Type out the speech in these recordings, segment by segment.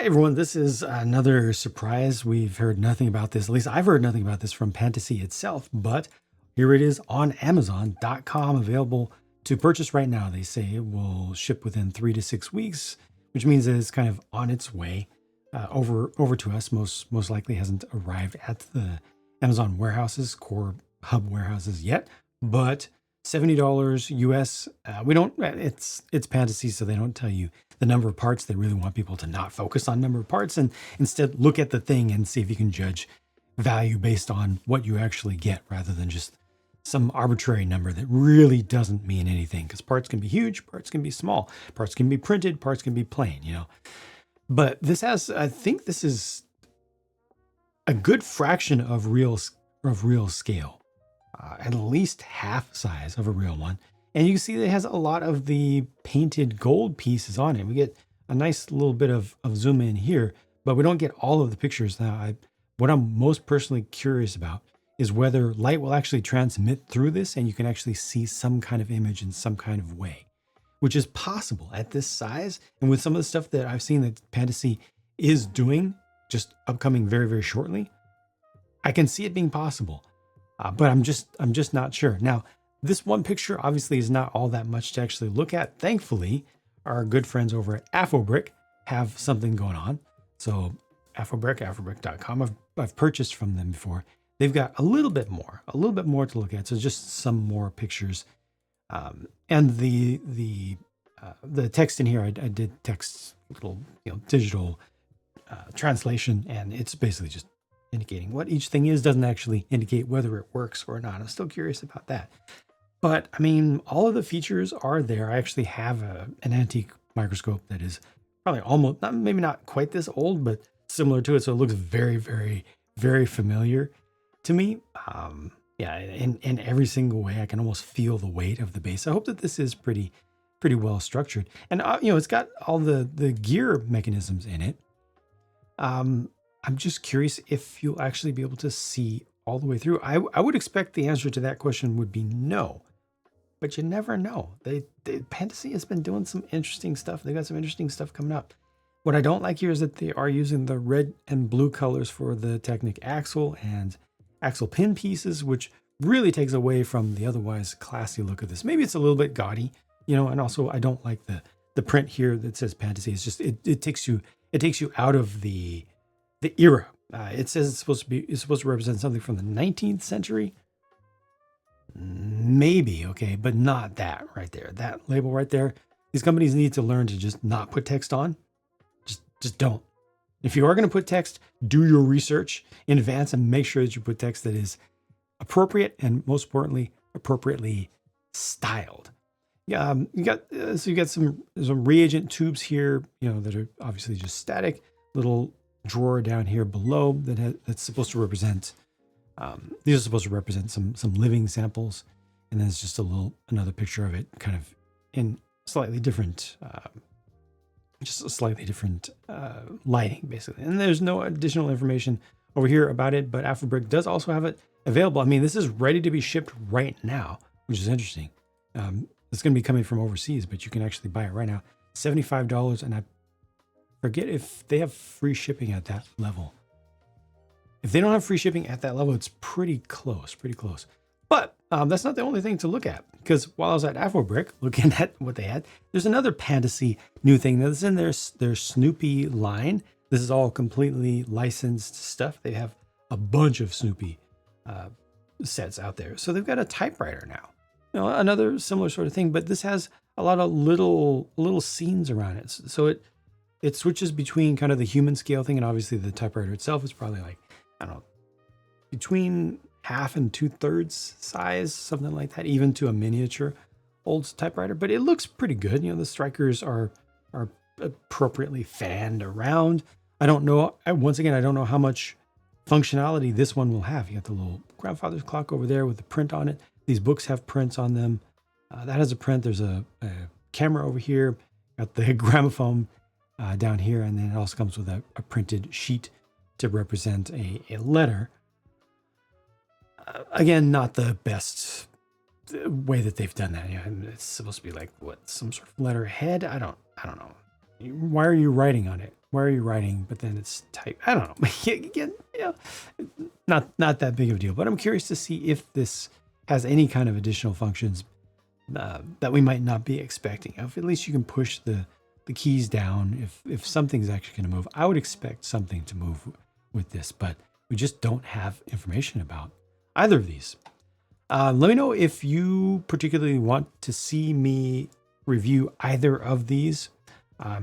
Hey everyone, this is another surprise. We've heard nothing about this. At least I've heard nothing about this from Pantasy itself, but here it is on Amazon.com, available to purchase right now. They say it will ship within 3 to 6 weeks, which means that it's kind of on its way over to us. Most likely hasn't arrived at the Amazon warehouses, core hub warehouses yet, but $70 US. We don't. It's Pantasy, so they don't tell you the number of parts. They really want people to not focus on number of parts and instead look at the thing and see if you can judge value based on what you actually get, rather than just some arbitrary number that really doesn't mean anything. Because parts can be huge, parts can be small, parts can be printed, parts can be plain. But this has. I think this is a good fraction of real scale. At least half size of a real one. And you can see that it has a lot of the painted gold pieces on it. We get a nice little bit of zoom in here, but we don't get all of the pictures. Now, what I'm most personally curious about is whether light will actually transmit through this and you can actually see some kind of image in some kind of way, which is possible at this size. And with some of the stuff that I've seen that Pantasy is doing, just upcoming very, very shortly, I can see it being possible. But I'm just not sure. Now, this one picture obviously is not all that much to actually look at. Thankfully, our good friends over at AfroBrick have something going on. So afrobrick.com, I've purchased from them before. They've got a little bit more to look at. So just some more pictures. And the text in here, I did text little digital translation, and it's basically just indicating what each thing is. Doesn't actually indicate whether it works or not. I'm still curious about that. But I mean, all of the features are there. I actually have an antique microscope that is probably almost, maybe not quite this old, but similar to it. So it looks very, very, very familiar to me. Yeah, in every single way, I can almost feel the weight of the base. I hope that this is pretty well structured. And it's got all the gear mechanisms in it. I'm just curious if you'll actually be able to see all the way through. I would expect the answer to that question would be no, but you never know. Pantasy has been doing some interesting stuff. They got some interesting stuff coming up. What I don't like here is that they are using the red and blue colors for the Technic axle and axle pin pieces, which really takes away from the otherwise classy look of this. Maybe it's a little bit gaudy, and also I don't like the print here that says Pantasy. It's just it takes you out of the era. It says it's supposed to represent something from the 19th century. Maybe, okay, but not that right there. That label right there. These companies need to learn to just not put text on. Just don't. If you are going to put text, do your research in advance and make sure that you put text that is appropriate and, most importantly, appropriately styled. Yeah, you got some reagent tubes here, that are obviously just static. Little drawer down here below that's supposed to represent. These are supposed to represent some living samples, and then it's just another picture of it, kind of in slightly different, lighting, basically. And there's no additional information over here about it, but AfroBrick does also have it available. I mean, this is ready to be shipped right now, which is interesting. It's going to be coming from overseas, but you can actually buy it right now, $75, and I forget if they have free shipping at that level. If they don't have free shipping at that level, it's pretty close. But that's not the only thing to look at, because while I was at AfroBrick looking at what they had, there's another Pantasy new thing that's in their Snoopy line. This is all completely licensed stuff. They have a bunch of Snoopy sets out there. So they've got a typewriter now. Another similar sort of thing, but this has a lot of little scenes around it. So it switches between kind of the human scale thing, and obviously the typewriter itself is probably like, I don't know, between half and 2/3 size, something like that, even to a miniature old typewriter. But it looks pretty good. The strikers are appropriately fanned around. I don't know. Once again, I don't know how much functionality this one will have. You got the little grandfather's clock over there with the print on it. These books have prints on them. That has a print. There's a camera over here. Got the gramophone down here, and then it also comes with a printed sheet to represent a letter. Again, not the best way that they've done that. It's supposed to be like some sort of letterhead. I don't know. Why are you writing on it? why are you writing? But then it's type. I don't know. Again, not that big of a deal. But I'm curious to see if this has any kind of additional functions that we might not be expecting. If at least you can push the keys down. If something's actually going to move, I would expect something to move with this, but we just don't have information about either of these. Let me know if you particularly want to see me review either of these. I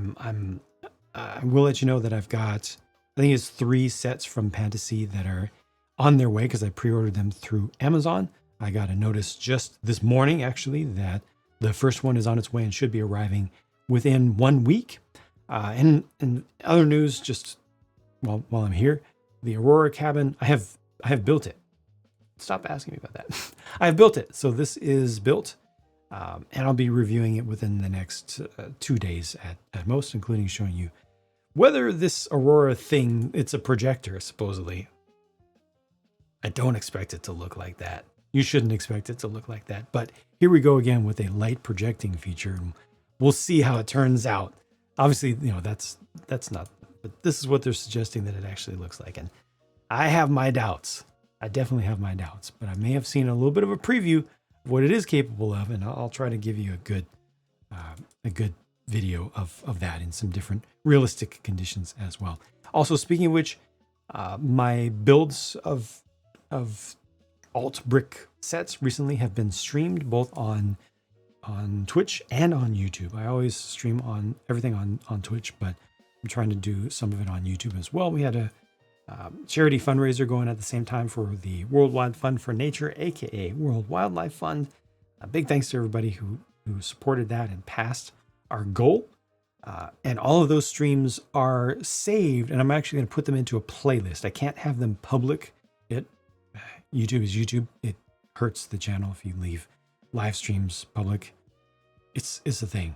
will let you know that I've got, I think it's 3 sets from Pantasy that are on their way because I pre-ordered them through Amazon. I got a notice just this morning, actually, that the first one is on its way and should be arriving within 1 week. And other news, just while I'm here, the Aurora cabin, I have built it. Stop asking me about that. I have built it. So this is built, and I'll be reviewing it within the next 2 days at most, including showing you whether this Aurora thing, it's a projector, supposedly. I don't expect it to look like that. You shouldn't expect it to look like that. But here we go again with a light projecting feature. And we'll see how it turns out. Obviously, that's not, but this is what they're suggesting that it actually looks like. And I have my doubts. I definitely have my doubts, but I may have seen a little bit of a preview of what it is capable of. And I'll try to give you a good video of that in some different realistic conditions as well. Also, speaking of which, my builds of alt brick sets recently have been streamed both on Twitch and on YouTube. I always stream on everything on Twitch, but I'm trying to do some of it on YouTube as well. We had a charity fundraiser going at the same time for the Worldwide Fund for Nature, aka World Wildlife Fund. A big thanks to everybody who supported that and passed our goal. And all of those streams are saved, and I'm actually going to put them into a playlist. I can't have them public. YouTube is YouTube. It hurts the channel if you leave live streams public. It's a thing,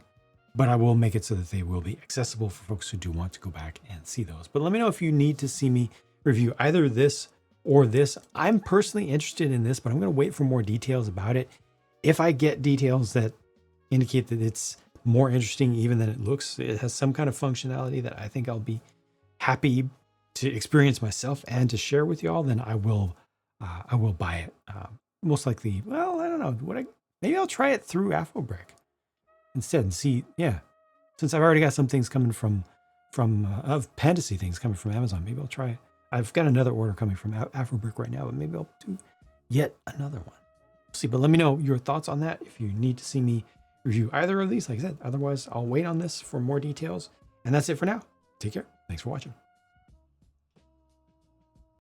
but I will make it so that they will be accessible for folks who do want to go back and see those. But let me know if you need to see me review either this or this. I'm personally interested in this, but I'm going to wait for more details about it. If I get details that indicate that it's more interesting even than it looks, it has some kind of functionality that I think I'll be happy to experience myself and to share with y'all, then I will buy it. Most likely, well, I don't know. Maybe I'll try it through AfroBrick instead and see. Yeah, since I've already got some things coming from of Pantasy things coming from Amazon, maybe I'll try it. I've got another order coming from AfroBrick right now, but maybe I'll do yet another one. See, but let me know your thoughts on that if you need to see me review either of these. Like I said, otherwise I'll wait on this for more details. And that's it for now. Take care. Thanks for watching.